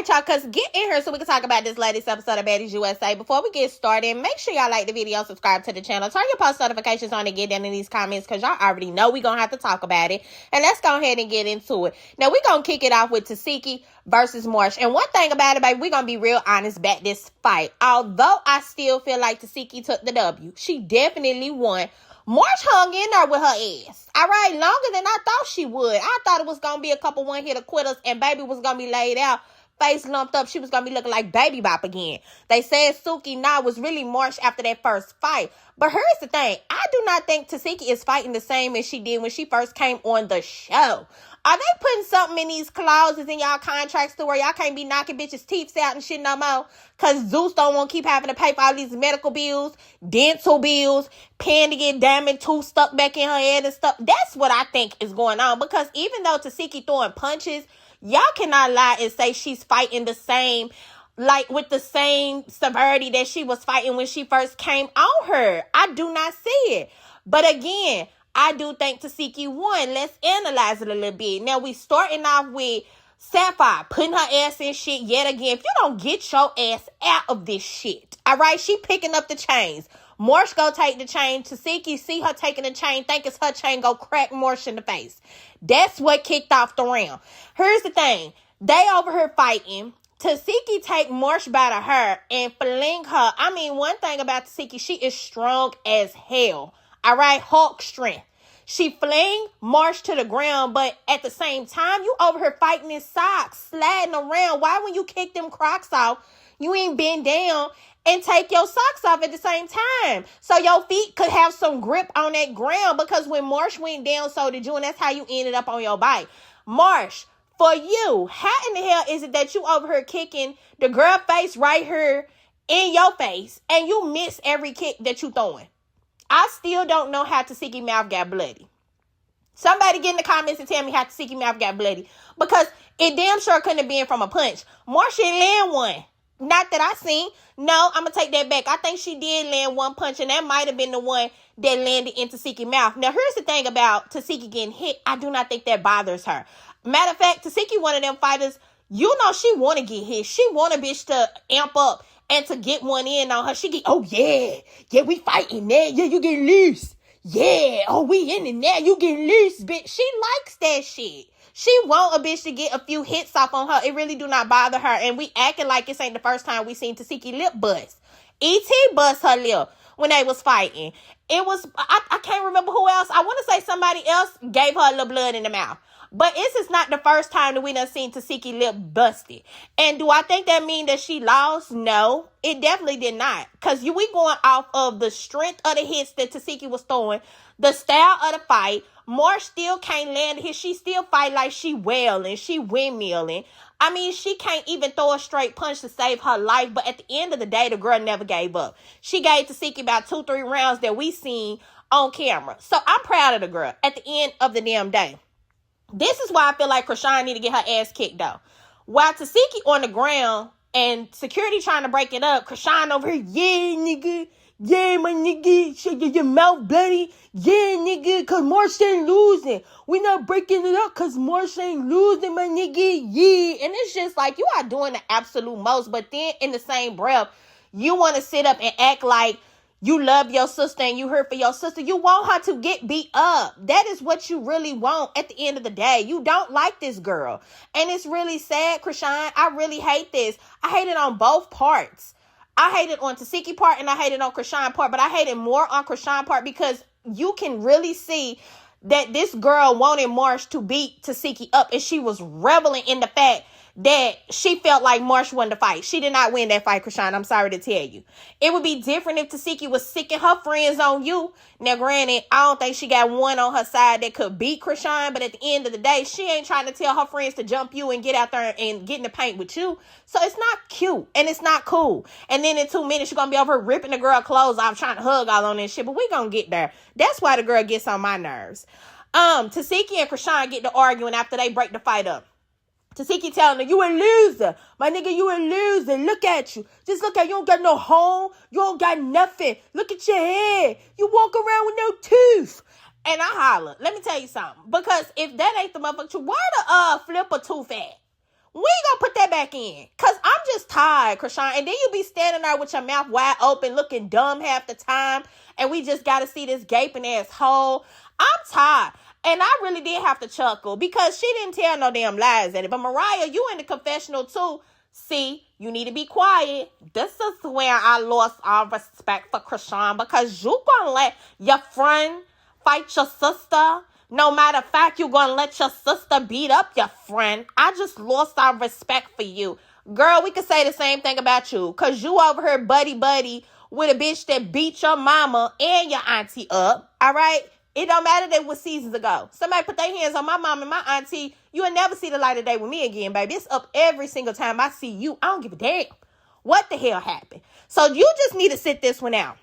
right, y'all, because get in here so we can talk about this latest episode of Baddies USA. Before we get started, make sure y'all like the video, subscribe to the channel, turn your post notifications on, and get down in these comments because y'all already know we're going to have to talk about it. And let's go ahead and get into it. Now, we're going to kick it off with Tiki versus Marsh. And one thing about it, baby, we're going to be real honest about this fight. Although I still feel like Tiki took the W, she definitely won. Marsh hung in there with her ass. All right, longer than I thought she would. I thought it was going to be a couple one-hitter quitters and baby was going to be laid out, face lumped up. She was going to be looking like Baby Bop again. They said Suki was really Marsh after that first fight. But here's the thing. I do not think Tiki is fighting the same as she did when she first came on the show. Are they putting something in these clauses in y'all contracts to where y'all can't be knocking bitches' teeth out and shit no more? Because Zeus don't want to keep having to pay for all these medical bills, dental bills, paying to get diamond tooth stuck back in her head and stuff. That's what I think is going on. Because even though Tiki throwing punches, y'all cannot lie and say she's fighting the same, like with the same severity that she was fighting when she first came on her. I do not see it. But again, I do think Tiki won. Let's analyze it a little bit. Now, we starting off with Sapphire putting her ass in shit yet again. If you don't get your ass out of this shit, all right? She picking up the chains. Marsh go take the chain. Tiki see her taking the chain, think it's her chain, go crack Marsh in the face. That's what kicked off the round. Here's the thing. They over here fighting. Tiki take Marsh by the hair and fling her. I mean, one thing about Tiki, she is strong as hell. All right, Hulk strength. She fling Marsh to the ground, but at the same time, you over here fighting in socks, sliding around. Why when you kick them Crocs off, you ain't bend down and take your socks off at the same time? So your feet could have some grip on that ground, because when Marsh went down, so did you, and that's how you ended up on your bike. Marsh, for you, how in the hell is it that you over here kicking the girl face right here in your face, and you miss every kick that you throwing? I still don't know how Tiki mouth got bloody. Somebody get in the comments and tell me how Tiki mouth got bloody. Because it damn sure couldn't have been from a punch. Marsh didn't land one. Not that I seen. No, I'm going to take that back. I think she did land one punch, and that might have been the one that landed in Tiki mouth. Now, here's the thing about Tiki getting hit. I do not think that bothers her. Matter of fact, Tiki, one of them fighters, you know she want to get hit. She want a bitch to amp up and to get one in on her. She get, oh yeah, we fighting there. Yeah, you get loose. Yeah, oh, we in there. You get loose, bitch. She likes that shit. She want a bitch to get a few hits off on her. It really do not bother her. And we acting like this ain't the first time we seen Tiki lip bust. E.T. bust her lip when they was fighting. It was, I can't remember who else. I want to say somebody else gave her a little blood in the mouth. But this is not the first time that we done seen Tiki lip busted. And do I think that mean that she lost? No, it definitely did not. Because we going off of the strength of the hits that Tiki was throwing, the style of the fight. Marsh still can't land a hit. She still fight like she wailing, she windmilling. I mean, she can't even throw a straight punch to save her life. But at the end of the day, the girl never gave up. She gave Tiki about 2-3 rounds that we seen on camera. So I'm proud of the girl at the end of the damn day. This is why I feel like Krishan need to get her ass kicked, though. While Tiki on the ground and security trying to break it up, Krishan over here, yeah, nigga. Yeah, my nigga. Shut your mouth, bloody. Yeah, nigga, because Marsh ain't losing. We not breaking it up because Marsh ain't losing, my nigga. Yeah. And it's just like, you are doing the absolute most. But then in the same breath, you want to sit up and act like you love your sister and you hurt for your sister. You want her to get beat up. That is what you really want at the end of the day. You don't like this girl. And it's really sad, Krishan. I really hate this. I hate it on both parts. I hate it on Tiki part and I hate it on Krishan part. But I hate it more on Krishan part because you can really see that this girl wanted Marsh to beat Tiki up. And she was reveling in the fact that she felt like Marsh won the fight. She did not win that fight, Krishan. I'm sorry to tell you. It would be different if Tiki was sicking her friends on you. Now, granted, I don't think she got one on her side that could beat Krishan, but at the end of the day, she ain't trying to tell her friends to jump you and get out there and get in the paint with you. So it's not cute and it's not cool. And then in 2 minutes, you're going to be over ripping the girl clothes off, trying to hug all on this shit, but we going to get there. That's why the girl gets on my nerves. Tiki and Krishan get to arguing after they break the fight up. Tiki telling her, you a loser. My nigga, you a loser. Look at you. Just look at you. You don't got no home. You don't got nothing. Look at your head. You walk around with no tooth. And I holler. Let me tell you something. Because if that ain't the motherfucker, where the flipper tooth at? We ain't gonna put that back in. Because I'm just tired, Krishan. And then you be standing there with your mouth wide open, looking dumb half the time. And we just got to see this gaping ass hole. I'm tired. And I really did have to chuckle because she didn't tell no damn lies at it. But Mariah, you in the confessional too. See, you need to be quiet. This is where I lost all respect for Krishan, because you gonna let your friend fight your sister. No matter of fact, you gonna let your sister beat up your friend. I just lost our respect for you. Girl, we could say the same thing about you, because you over here buddy with a bitch that beat your mama and your auntie up. All right? It don't matter that was seasons ago. Somebody put their hands on my mom and my auntie, you will never see the light of day with me again, baby. It's up every single time I see you. I don't give a damn what the hell happened. So you just need to sit this one out.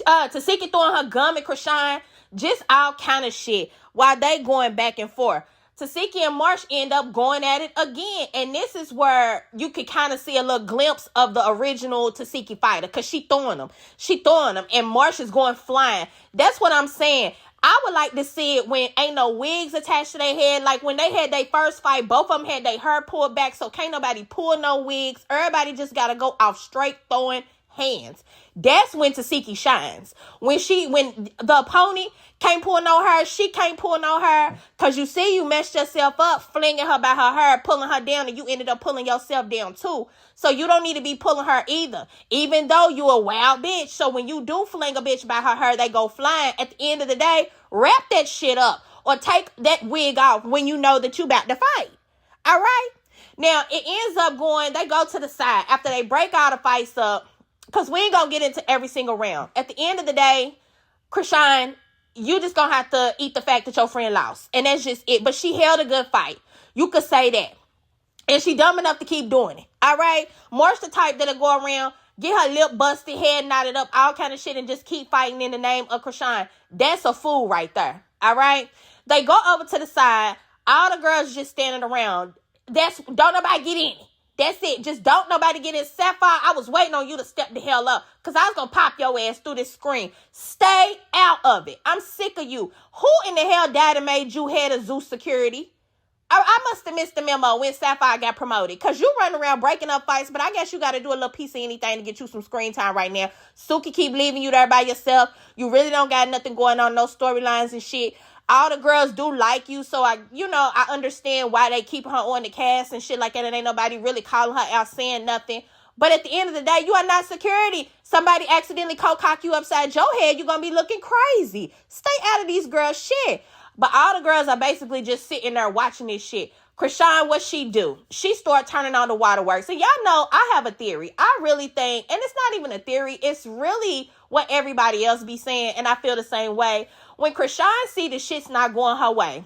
Tasiki throwing her gum at Krishan, just all kind of shit while they going back and forth. Tasiki and Marsh end up going at it again. And this is where you could kind of see a little glimpse of the original Tasiki fighter, because she throwing them. And Marsh is going flying. That's what I'm saying. I would like to see it when ain't no wigs attached to their head. Like when they had their first fight, both of them had their hair pulled back, so can't nobody pull no wigs. Everybody just got to go off straight throwing hands. That's when Tasiki shines. When the opponent can't pull no hair, she can't pull no hair, because you see you messed yourself up flinging her by her hair, pulling her down, and you ended up pulling yourself down too. So you don't need to be pulling her either, even though you a wild bitch. So when you do fling a bitch by her hair, they go flying. At the end of the day, wrap that shit up or take that wig off when you know that you about to fight. All right? Now, it ends up they go to the side after they break all the fights up, because we ain't going to get into every single round. At the end of the day, Krishan, you just going to have to eat the fact that your friend lost. And that's just it. But she held a good fight. You could say that. And she dumb enough to keep doing it. All right? Marsh the type that'll go around, get her lip busted, head knotted up, all kind of shit, and just keep fighting in the name of Krishan. That's a fool right there. All right? They go over to the side. All the girls just standing around. Don't nobody get in it. That's it. Just don't nobody get in. Sapphire, I was waiting on you to step the hell up, because I was going to pop your ass through this screen. Stay out of it. I'm sick of you. Who in the hell died and made you head of Zeus security? I must have missed the memo when Sapphire got promoted, because you run around breaking up fights, but I guess you got to do a little piece of anything to get you some screen time right now. Suki keep leaving you there by yourself. You really don't got nothing going on, no storylines and shit. All the girls do like you, so I understand why they keep her on the cast and shit like that, and ain't nobody really calling her out saying nothing. But at the end of the day, you are not security. Somebody accidentally cock you upside your head, you're going to be looking crazy. Stay out of these girls' shit. But all the girls are basically just sitting there watching this shit. Krishan, what she do? She start turning on the waterworks. And y'all know I have a theory. I really think, and it's not even a theory, it's really what everybody else be saying, and I feel the same way. When Krishan see the shit's not going her way,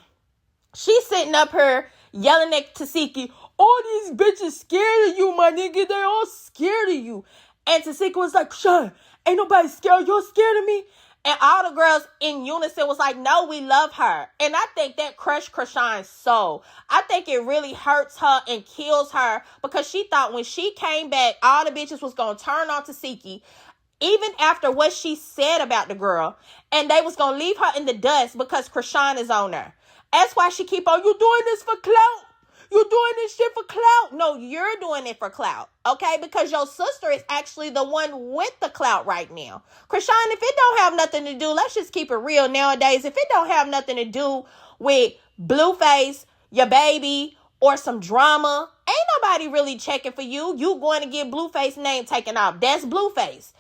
she's sitting up here yelling at Tasiki, all these bitches scared of you, my nigga. They all scared of you. And Tasiki was like, Krishan, ain't nobody scared. You're scared of me? And all the girls in unison was like, no, we love her. And I think that crushed Krishan's soul. I think it really hurts her and kills her, because she thought when she came back, all the bitches was going to turn on Tasiki, even after what she said about the girl, and they was going to leave her in the dust because Krishan is on her. That's why she keep on, you doing this for clout. You doing this shit for clout. No, you're doing it for clout, okay? Because your sister is actually the one with the clout right now. Krishan, if it don't have nothing to do, let's just keep it real nowadays. If it don't have nothing to do with Blueface, your baby, or some drama, ain't nobody really checking for you. You going to get Blueface name taken off. That's Blueface.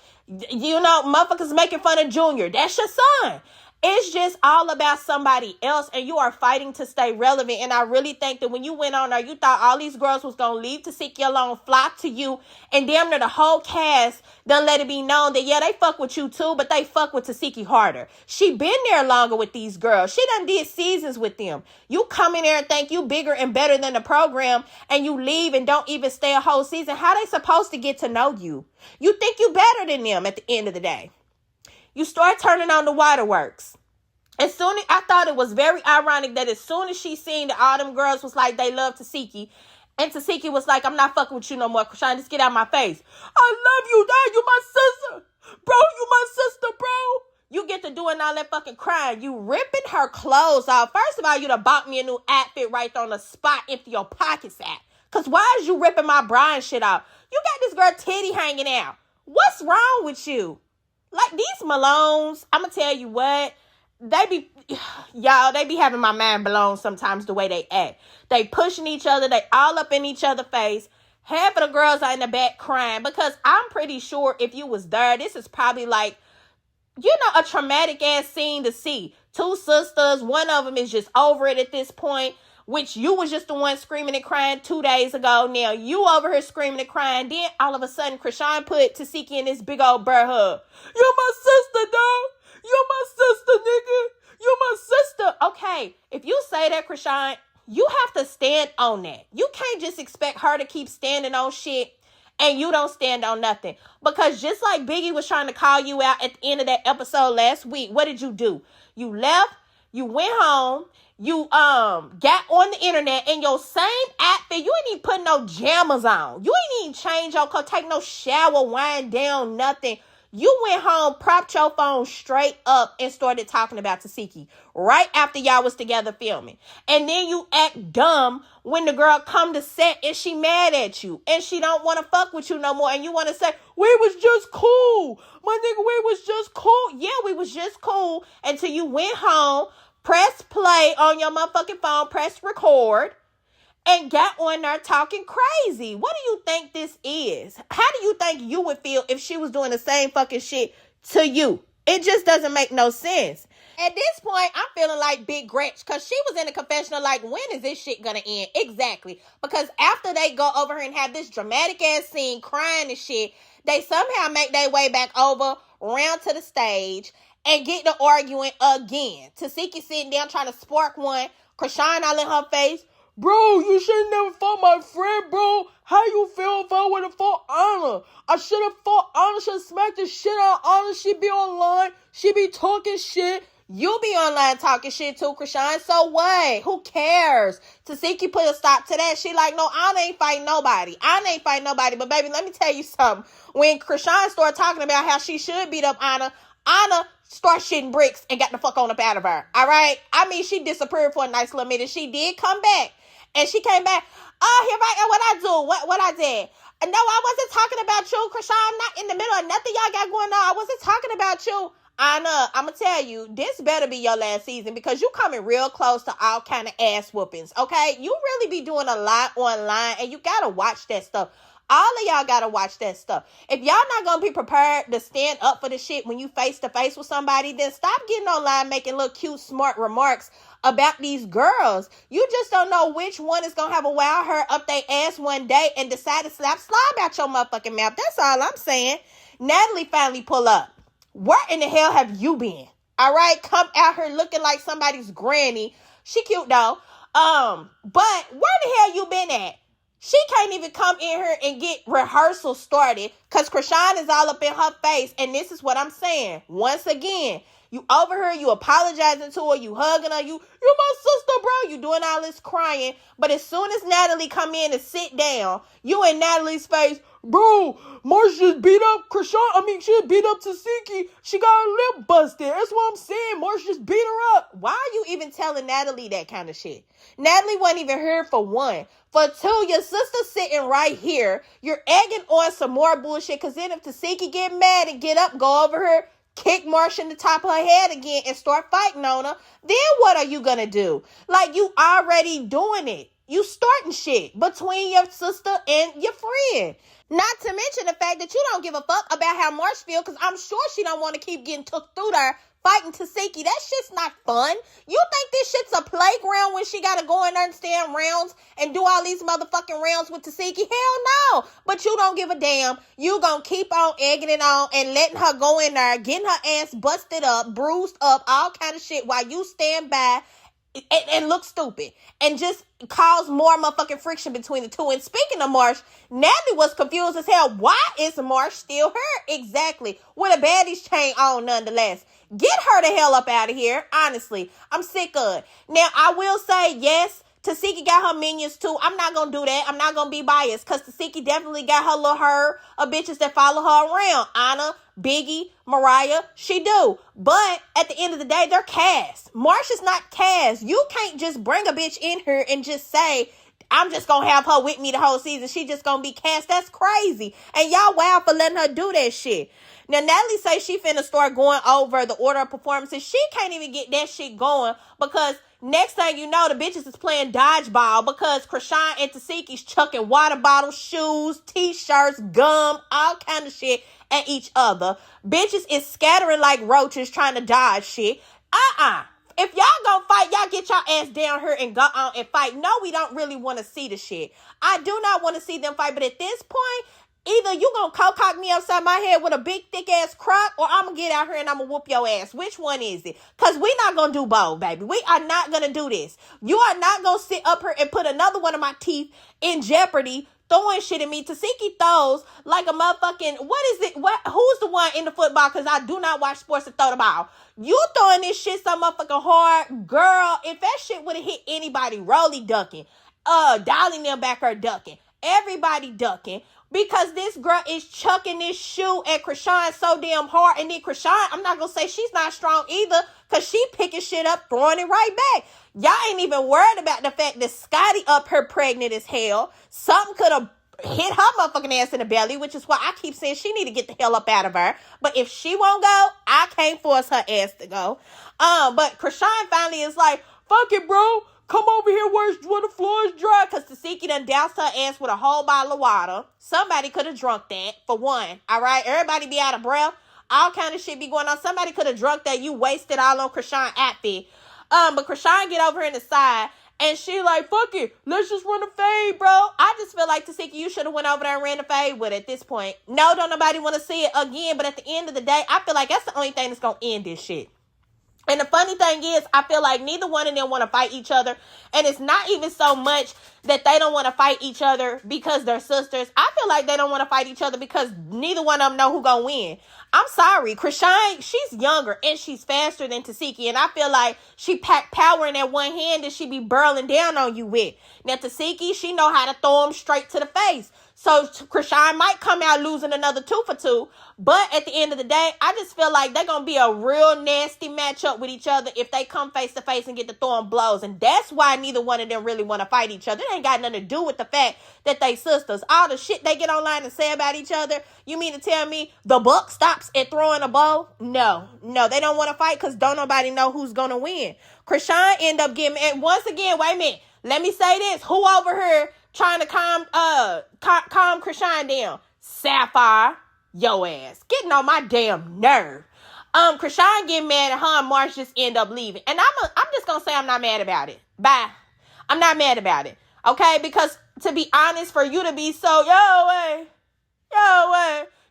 You know, motherfuckers making fun of Junior. That's your son. It's just all about somebody else, and you are fighting to stay relevant. And I really think that when you went on there, you thought all these girls was going to leave Tasiki alone, flock to you, and damn near the whole cast done let it be known that, yeah, they fuck with you too, but they fuck with Tasiki harder. She been there longer with these girls. She done did seasons with them. You come in there and think you bigger and better than the program, and you leave and don't even stay a whole season. How they supposed to get to know you? You think you better than them at the end of the day. You start turning on the waterworks. I thought it was very ironic that as soon as she seen that all them girls was like, they love Tasiki, and Tasiki was like, I'm not fucking with you no more, Krishan, just get out of my face. I love you, Dad, you my sister. Bro, you my sister, bro. You get to doing all that fucking crying. You ripping her clothes off. First of all, you done bought me a new outfit right on the spot, empty your pockets at. Because why is you ripping my bra and shit off? You got this girl titty hanging out. What's wrong with you? Like, these Malones, I'm going to tell you what, they be having my mind blown sometimes the way they act. They pushing each other. They all up in each other's face. Half of the girls are in the back crying because I'm pretty sure if you was there, this is probably like, a traumatic ass scene to see. Two sisters, one of them is just over it at this point, which you was just the one screaming and crying 2 days ago. Now you over here screaming and crying. Then all of a sudden, Krishan put Tiki in this big old bear hug. You're my sister, dog. You're my sister, nigga. You're my sister. Okay, if you say that, Krishan, you have to stand on that. You can't just expect her to keep standing on shit and you don't stand on nothing. Because just like Biggie was trying to call you out at the end of that episode last week, what did you do? You left, you went home, you got on the internet in your same outfit. You ain't even put no jammers on. You ain't even change your clothes, take no shower, wind down, nothing. You went home, propped your phone straight up and started talking about Tiki right after y'all was together filming. And then you act dumb when the girl come to set and she mad at you and she don't want to fuck with you no more. And you want to say, we was just cool. My nigga, we was just cool. Yeah, we was just cool until you went home, press play on your motherfucking phone, press record, and got on there talking crazy. What do you think this is? How do you think you would feel if she was doing the same fucking shit to you? It just doesn't make no sense. At this point, I'm feeling like Big Gretch because she was in the confessional like, when is this shit gonna end? Exactly. Because after they go over here and have this dramatic ass scene crying and shit, they somehow make their way back over, round to the stage, and get to arguing again. Tiki sitting down trying to spark one, Krishan all in her face. Bro, you should have never fought my friend, bro. How you feel if I would have fought Anna? I should have fought Anna, should have smacked the shit out of Anna. She be online. She be talking shit. You be online talking shit too, Krishan. So what? Who cares? Tiki put a stop to that. She like, no, Anna ain't fighting nobody. Anna ain't fighting nobody. But baby, let me tell you something. When Krishan started talking about how she should beat up Anna start shitting bricks and got the fuck on up out of her. All right? I mean, she disappeared for a nice little minute. She did come back. And she came back. Oh, here I am. What I do? What I did? No, I wasn't talking about you, Krishan. I'm not in the middle of nothing y'all got going on. I wasn't talking about you. Anna, I'm going to tell you, this better be your last season because you coming real close to all kind of ass whoopings, okay? You really be doing a lot online and you got to watch that stuff. All of y'all got to watch that stuff. If y'all not going to be prepared to stand up for the shit when you face to face with somebody, then stop getting online making little cute, smart remarks about these girls. You just don't know which one is going to have a wild hair up their ass one day and decide to slap out your motherfucking mouth. That's all I'm saying. Natalie finally pull up. Where in the hell have you been? All right, come out here looking like somebody's granny. She cute though. But where the hell you been at? She can't even come in here and get rehearsal started because Krishan is all up in her face. And this is what I'm saying. Once again, you over here, you apologizing to her, you hugging her, you're my sister, bro. You doing all this crying. But as soon as Natalie come in and sit down, you in Natalie's face, bro, Marsh just beat up Krishan. She beat up Tiki. She got her lip busted. That's what I'm saying. Marsh just beat her up. Why are you even telling Natalie that kind of shit? Natalie wasn't even here for one. For two, your sister's sitting right here. You're egging on some more bullshit. Because then if Tiki get mad and get up, go over here, kick Marsh in the top of her head again and start fighting on her, then what are you going to do? Like, you already doing it. You starting shit between your sister and your friend. Not to mention the fact that you don't give a fuck about how Marsh feel, because I'm sure she don't want to keep getting took through there fighting Tiki. That shit's not fun. You think this shit's a playground when she got to go in there and stand rounds and do all these motherfucking rounds with Tiki? Hell no. But you don't give a damn. You gonna keep on egging it on and letting her go in there, getting her ass busted up, bruised up, all kind of shit while you stand by and look stupid and just cause more motherfucking friction between the two. And speaking of Marsh, Natalie was confused as hell. Why is Marsh still her? Exactly. With a Baddies chain on nonetheless. Get her the hell up out of here. Honestly, I'm sick of it. Now, I will say, yes, Tiki got her minions too. I'm not going to do that. I'm not going to be biased because Tiki definitely got her little herd of bitches that follow her around. Anna, Biggie, Mariah, she do. But at the end of the day, they're cast. Marsh is not cast. You can't just bring a bitch in here and just say, I'm just gonna have her with me the whole season. She just gonna be cast. That's crazy. And y'all wild for letting her do that shit. Now, Natalie say she finna start going over the order of performances. She can't even get that shit going because next thing you know, the bitches is playing dodgeball because Krishan and Tasiki's chucking water bottles, shoes, t-shirts, gum, all kind of shit at each other. Bitches is scattering like roaches trying to dodge shit. If y'all gonna fight, y'all get y'all ass down here and go on and fight. No, we don't really want to see the shit. I do not want to see them fight, but at this point, either you gonna cock me upside my head with a big thick ass crock, or I'm gonna get out here and I'm gonna whoop your ass. Which one is it? Cause we not gonna do both, baby. We are not gonna do this. You are not gonna sit up here and put another one of my teeth in jeopardy throwing shit at me. Tasiki throws like a motherfucking, who's the one in the football? Cause I do not watch sports to throw the ball. You throwing this shit so motherfucking hard. Girl, if that shit would have hit anybody, Rolly ducking, Dolly them back her ducking, everybody ducking. Because this girl is chucking this shoe at Krishan so damn hard. And then Krishan, I'm not going to say she's not strong either. Because she picking shit up, throwing it right back. Y'all ain't even worried about the fact that Scotty up her pregnant as hell. Something could have hit her motherfucking ass in the belly. Which is why I keep saying she need to get the hell up out of her. But if she won't go, I can't force her ass to go. But Krishan finally is like, fuck it, bro. Come over here where the floor is dry. Because Tasiki done doused her ass with a whole bottle of water. Somebody could have drunk that, for one. All right? Everybody be out of breath. All kind of shit be going on. Somebody could have drunk that. You wasted all on Krishan outfit. But Krishan get over here in the side. And she like, fuck it. Let's just run a fade, bro. I just feel like Tasiki, you should have went over there and ran a fade with it at this point. No, don't nobody want to see it again. But at the end of the day, I feel like that's the only thing that's going to end this shit. And the funny thing is, I feel like neither one of them want to fight each other. And it's not even so much that they don't want to fight each other because they're sisters. I feel like they don't want to fight each other because neither one of them know who gonna win. I'm sorry. Krishan, she's younger and she's faster than Tasiki. And I feel like she packed power in that one hand that she be burling down on you with. Now, Tasiki, she know how to throw them straight to the face. So Krishan might come out losing another 2 for 2. But at the end of the day, I just feel like they're going to be a real nasty matchup with each other if they come face to face and get to throwing blows. And that's why neither one of them really want to fight each other. It ain't got nothing to do with the fact that they sisters. All the shit they get online and say about each other. You mean to tell me the buck stops at throwing a bow? No, they don't want to fight because don't nobody know who's going to win. Krishan end up getting, and once again, wait a minute. Let me say this. Who over here trying to calm Krishan down? Sapphire, yo ass. Getting on my damn nerve. Krishan getting mad at her and Marsh just end up leaving. And I'm just gonna say I'm not mad about it. Bye. I'm not mad about it. Okay? Because to be honest, for you to be so,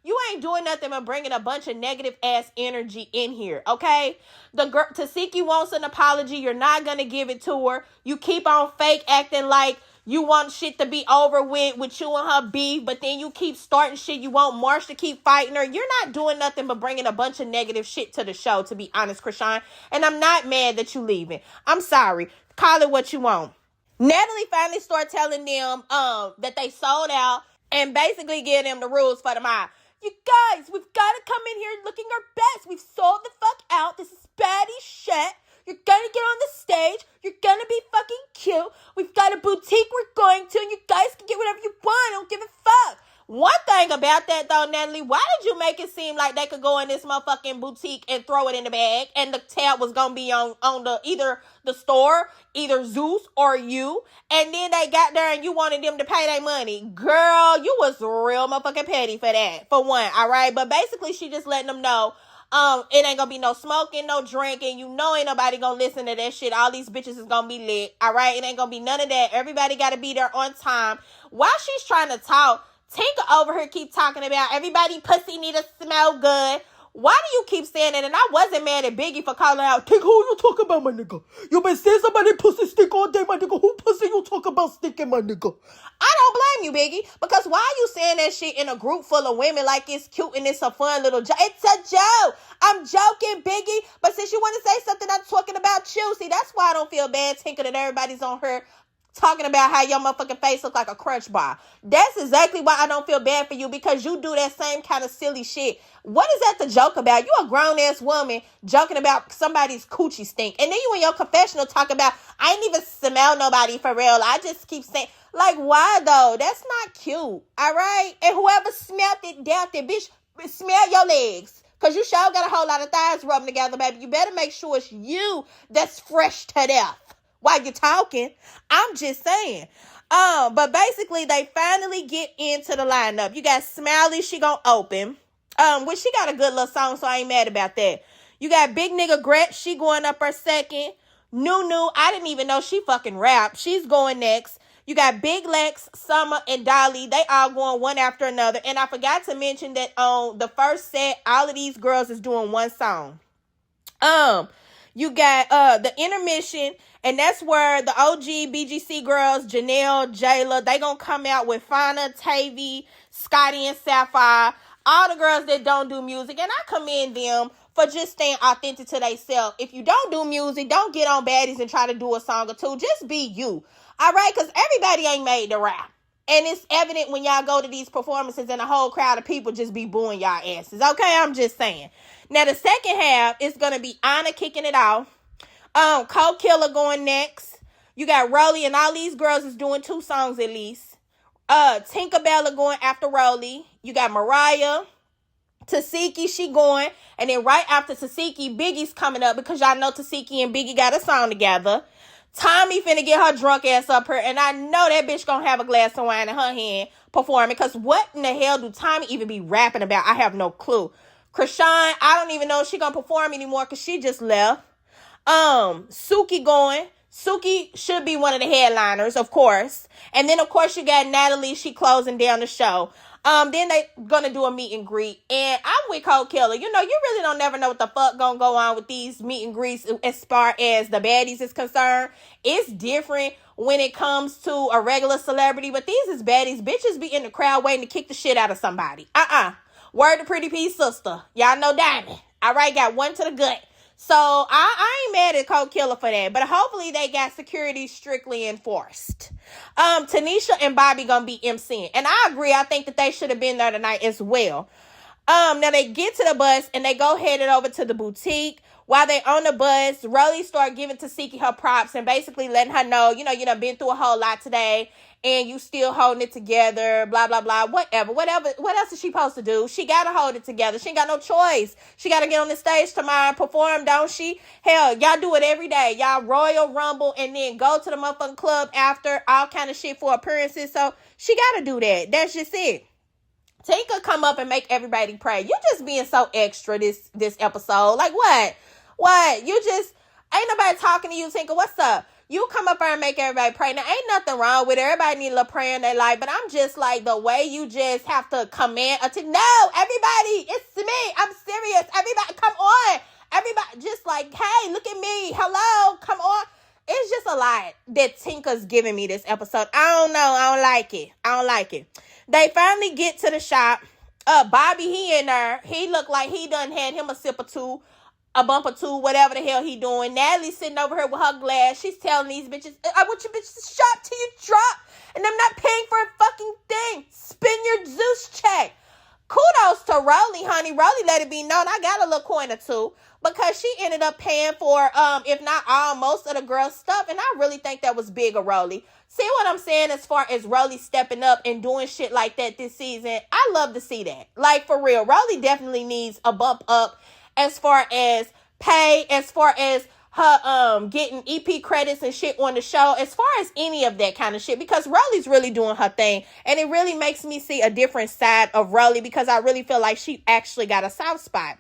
you ain't doing nothing but bringing a bunch of negative ass energy in here, okay? The girl, Tasiki wants an apology. You're not going to give it to her. You keep on fake acting like you want shit to be over with you and her beef, but then you keep starting shit. You want Marsh to keep fighting her. You're not doing nothing but bringing a bunch of negative shit to the show, to be honest, Krishan. And I'm not mad that you leaving. I'm sorry. Call it what you want. Natalie finally started telling them that they sold out and basically give them the rules for tomorrow. You guys, we've got to come in here looking our best. We've sold the fuck out. This is Baddies shit. You're going to get on the stage. You're going to be fucking cute. We've got a boutique we're going to, and you guys can get whatever you want. I don't give a fuck. One thing about that, though, Natalie, why did you make it seem like they could go in this motherfucking boutique and throw it in the bag, and the tab was going to be on the either the store, either Zeus or you, and then they got there and you wanted them to pay their money? Girl, you was real motherfucking petty for that, for one, all right? But basically, she just letting them know, it ain't gonna be no smoking, no drinking. You know ain't nobody gonna listen to that shit. All these bitches is gonna be lit, all right? It ain't gonna be none of that. Everybody gotta be there on time. While she's trying to talk, Tinker over here keep talking about everybody pussy need to smell good. Why do you keep saying that? And I wasn't mad at Biggie for calling out, Tinker, who you talking about, my nigga? You been saying somebody pussy stink all day, my nigga. Who pussy you talking about stinking, my nigga? I don't blame you, Biggie, because why are you saying that shit in a group full of women like it's cute and it's a fun little joke? It's a joke. I'm joking, Biggie. But since you want to say something, I'm talking about you. See, that's why I don't feel bad, Tinker, that everybody's on her talking about how your motherfucking face look like a crunch bar. That's exactly why I don't feel bad for you, because you do that same kind of silly shit. What is that to joke about? You a grown-ass woman joking about somebody's coochie stink. And then you in your confessional talk about, I ain't even smell nobody for real. I just keep saying, like, why though? That's not cute. All right? And whoever smelled it down there, bitch, smell your legs. Because you sure got a whole lot of thighs rubbing together, baby. You better make sure it's you that's fresh to death while you're talking. I'm just saying. But basically, they finally get into the lineup. You got Smiley, she gonna open. Which she got a good little song, so I ain't mad about that. You got Big Nigga Gretch, she going up her second. Nunu, I didn't even know she fucking rap. She's going next. You got Big Lex, Summer, and Dolly. They all going one after another. And I forgot to mention that on the first set, all of these girls is doing one song. You got the intermission, and that's where the OG BGC girls, Janelle, Jayla, they gonna come out with Fauna, Tavy, Scotty, and Sapphire. All the girls that don't do music, and I commend them for just staying authentic to themselves. If you don't do music, don't get on Baddies and try to do a song or two. Just be you. All right? Because everybody ain't made to rap. And it's evident when y'all go to these performances and a whole crowd of people just be booing y'all asses. Okay? I'm just saying. Now, the second half is going to be Anna kicking it off. Cold Killer going next. You got Rolly, and all these girls is doing 2 songs at least. Tinkerbella going after Rolly. You got Mariah. Tasiki, she going. And then right after Tasiki, Biggie's coming up, because y'all know Tasiki and Biggie got a song together. Tommie finna get her drunk ass up here, and I know that bitch gonna have a glass of wine in her hand performing, because what in the hell do Tommie even be rapping about? I have no clue. Krishan, I don't even know if she gonna perform anymore, because she just left. Suki going. Suki should be one of the headliners, of course. And then, of course, you got Natalie. She closing down the show. Then they gonna do a meet and greet. And I'm with Cold Killer. You know, you really don't never know what the fuck gonna go on with these meet and greets as far as the baddies is concerned. It's different when it comes to a regular celebrity. But these is baddies. Bitches be in the crowd waiting to kick the shit out of somebody. Word to Pretty P's sister. Y'all know Diamond. All right, got one to the gut. So, I ain't mad at Cold Killer for that. But hopefully they got security strictly enforced. Tanisha and Bobby gonna be MCing. And I agree. I think that they should have been there tonight as well. Now they get to the bus and they go headed over to the boutique. While they on the bus, Rolly start giving Tasiki her props and basically letting her know, you done been through a whole lot today and you still holding it together, blah, blah, blah, whatever. What else is she supposed to do? She got to hold it together. She ain't got no choice. She got to get on the stage tomorrow and perform, don't she? Hell, y'all do it every day. Y'all Royal Rumble and then go to the motherfucking club after, all kind of shit for appearances. So she got to do that. That's just it. Tinka come up and make everybody pray. You just being so extra this episode. Like what? What? You just, ain't nobody talking to you, Tinka. What's up? You come up there and make everybody pray. Now, ain't nothing wrong with it. Everybody need a little prayer in their life. But I'm just like, the way you just have to command. No, everybody, it's me. I'm serious. Everybody, come on. Everybody, just like, hey, look at me. Hello, come on. It's just a lot that Tinka's giving me this episode. I don't know. I don't like it. They finally get to the shop. Bobby, he in there. He looked like he done had him a sip or two. A bump or two, whatever the hell he doing. Natalie sitting over here with her glass. She's telling these bitches, I want you bitches to shop till you drop. And I'm not paying for a fucking thing. Spin your Zeus check. Kudos to Rolly, honey. Rolly let it be known. I got a little coin or two. Because she ended up paying for, if not all, most of the girls' stuff. And I really think that was big of Rolly. See what I'm saying as far as Rolly stepping up and doing shit like that this season? I love to see that. Like, for real. Rolly definitely needs a bump up as far as pay, as far as her getting EP credits and shit on the show, as far as any of that kind of shit, because Rolly's really doing her thing, and it really makes me see a different side of Rolly, because I really feel like she actually got a soft spot.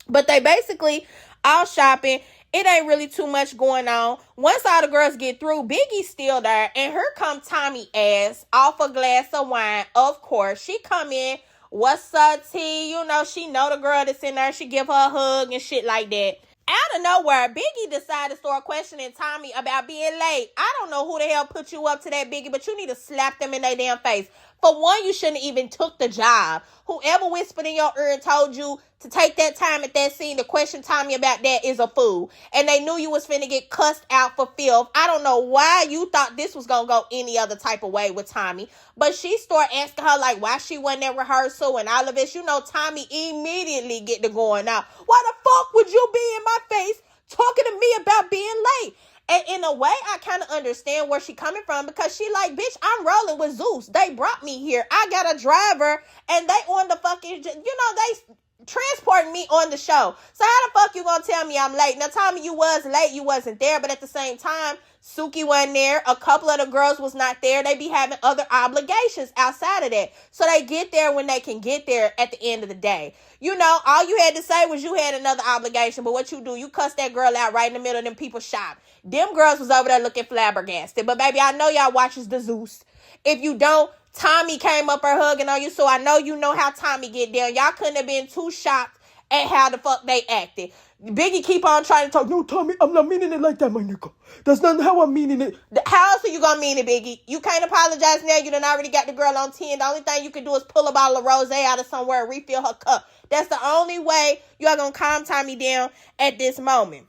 But they basically all shopping. It ain't really too much going on. Once all the girls get through, Biggie's still there, and here come Tommie ass off a glass of wine. Of course, she come in. What's up, T? She know the girl that's in there. She give her a hug and shit like that. Out of nowhere, Biggie decided to start questioning Tommie about being late. I don't know who the hell put you up to that, Biggie, but you need to slap them in their damn face. For one, you shouldn't even took the job. Whoever whispered in your ear and told you to take that time at that scene to question Tommie about that is a fool. And they knew you was finna get cussed out for filth. I don't know why you thought this was gonna go any other type of way with Tommie. But she started asking her, like, why she wasn't at rehearsal and all of this. You know, Tommie immediately get to going out. Why the fuck would you be in my face talking to me about being late? And in a way, I kind of understand where she coming from, because she like, bitch, I'm rolling with Zeus. They brought me here. I got a driver, and they on the fucking, they transporting me on the show. So how the fuck you gonna tell me I'm late? Now, Tommie, you was late. You wasn't there. But at the same time, Suki wasn't there. A couple of the girls was not there. They be having other obligations outside of that. So they get there when they can get there at the end of the day. You know, all you had to say was you had another obligation. But what you do, you cuss that girl out right in the middle of them people's shop. Them girls was over there looking flabbergasted. But baby, I know y'all watches the Zeus. If you don't, Tommie came up her hugging on you, so I know you know how Tommie get down. Y'all couldn't have been too shocked at how the fuck they acted. Biggie keep on trying to talk. No, Tommie, I'm not meaning it like that, my nigga. That's not how I'm meaning it. How else are you gonna mean it, Biggie? You can't apologize now. You done already got the girl on 10. The only thing you can do is pull a bottle of rosé out of somewhere and refill her cup. That's the only way you are gonna calm Tommie down at this moment.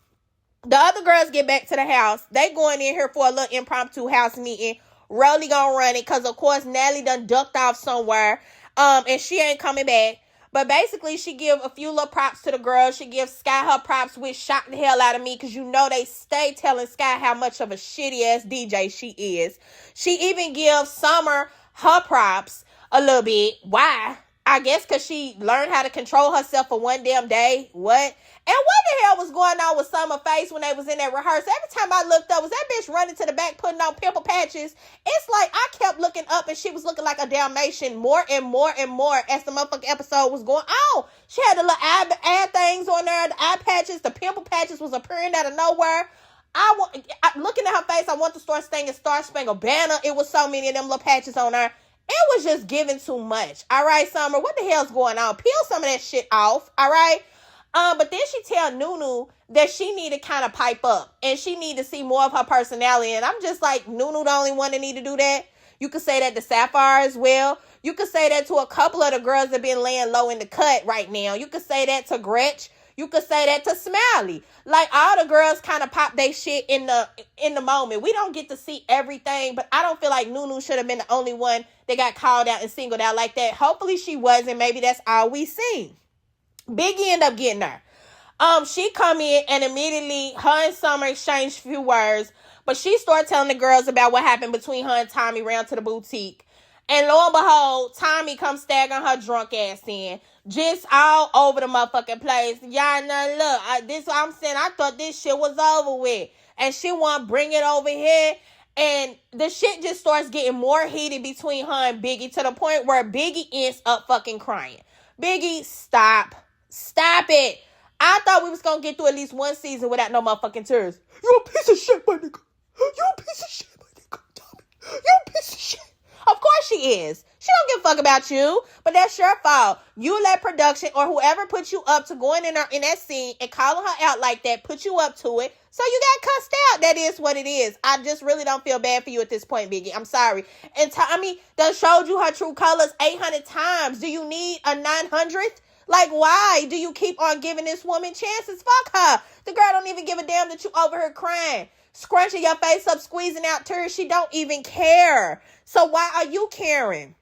The other girls get back to the house. They going in here for a little impromptu house meeting. Rolly gonna run it because, of course, Natalie done ducked off somewhere. And she ain't coming back. But basically, she give a few little props to the girls. She gives Sky her props, which shocked the hell out of me, because you know they stay telling Sky how much of a shitty-ass DJ she is. She even gives Summer her props a little bit. Why? I guess because she learned how to control herself for one damn day. What? And what the hell was going on with Summer's face when they was in that rehearsal? Every time I looked up, was that bitch running to the back putting on pimple patches? It's like I kept looking up and she was looking like a Dalmatian more and more and more as the motherfucking episode was going on. She had the little eye things on there, the eye patches, the pimple patches was appearing out of nowhere. Looking at her face, I want to start singing Star Spangled Banner. It was so many of them little patches on her. It was just giving too much. All right, Summer, what the hell's going on? Peel some of that shit off, all right? But then she tell Nunu that she need to kind of pipe up and she need to see more of her personality. And I'm just like, Nunu the only one that need to do that? You could say that to Sapphire as well. You could say that to a couple of the girls that been laying low in the cut right now. You could say that to Gretch. You could say that to Smiley. Like, all the girls kind of pop they shit in the moment. We don't get to see everything, but I don't feel like Nunu should have been the only one that got called out and singled out like that. Hopefully she wasn't. Maybe that's all we seen. Biggie ended up getting her. She come in and immediately her and Summer exchanged a few words, but she started telling the girls about what happened between her and Tommie around to the boutique. And lo and behold, Tommie comes staggering her drunk ass in. Just all over the motherfucking place. Y'all know, look, this what I'm saying. I thought this shit was over with. And she want to bring it over here. And the shit just starts getting more heated between her and Biggie to the point where Biggie ends up fucking crying. Biggie, stop. Stop it. I thought we was going to get through at least one season without no motherfucking tears. You a piece of shit, my nigga. You a piece of shit, my nigga. Tommie. You a piece of shit. Of course she is. She don't give a fuck about you, but that's your fault. You let production or whoever put you up to going in that scene and calling her out like that, put you up to it, so you got cussed out. That is what it is. I just really don't feel bad for you at this point, Biggie. I'm sorry. And Tommie done showed you her true colors 800 times. Do you need a 900th? Like, why do you keep on giving this woman chances? Fuck her. The girl don't even give a damn that you over her crying. Scrunching your face up, squeezing out tears. She don't even care. So why are you caring?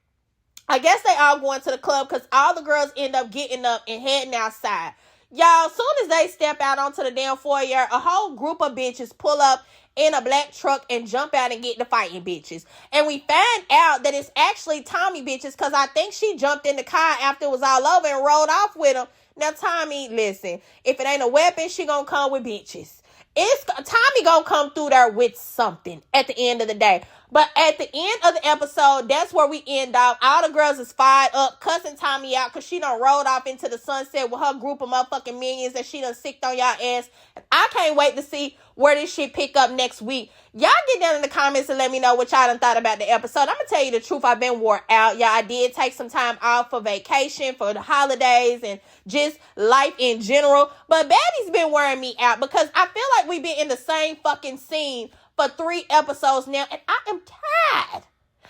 I guess they all going to the club because all the girls end up getting up and heading outside. Y'all, as soon as they step out onto the damn foyer, a whole group of bitches pull up in a black truck and jump out and get the fighting bitches. And we find out that it's actually Tommie bitches because I think she jumped in the car after it was all over and rolled off with them. Now, Tommie, listen, if it ain't a weapon, she gonna come with bitches. Tommie gonna come through there with something at the end of the day. But at the end of the episode, that's where we end off. All the girls is fired up, cussing Tommie out because she done rolled off into the sunset with her group of motherfucking minions that she done sicked on y'all ass. And I can't wait to see where this shit pick up next week. Y'all get down in the comments and let me know what y'all done thought about the episode. I'm going to tell you the truth. I've been wore out. Yeah, I did take some time off for vacation, for the holidays, and just life in general. But Baddies been wearing me out because I feel like we've been in the same fucking scene for 3 episodes now, and I am tired.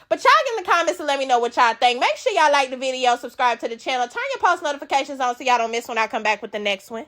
But y'all get in the comments and let me know what y'all think. Make sure y'all like the video, subscribe to the channel, turn your post notifications on so y'all don't miss when I come back with the next one.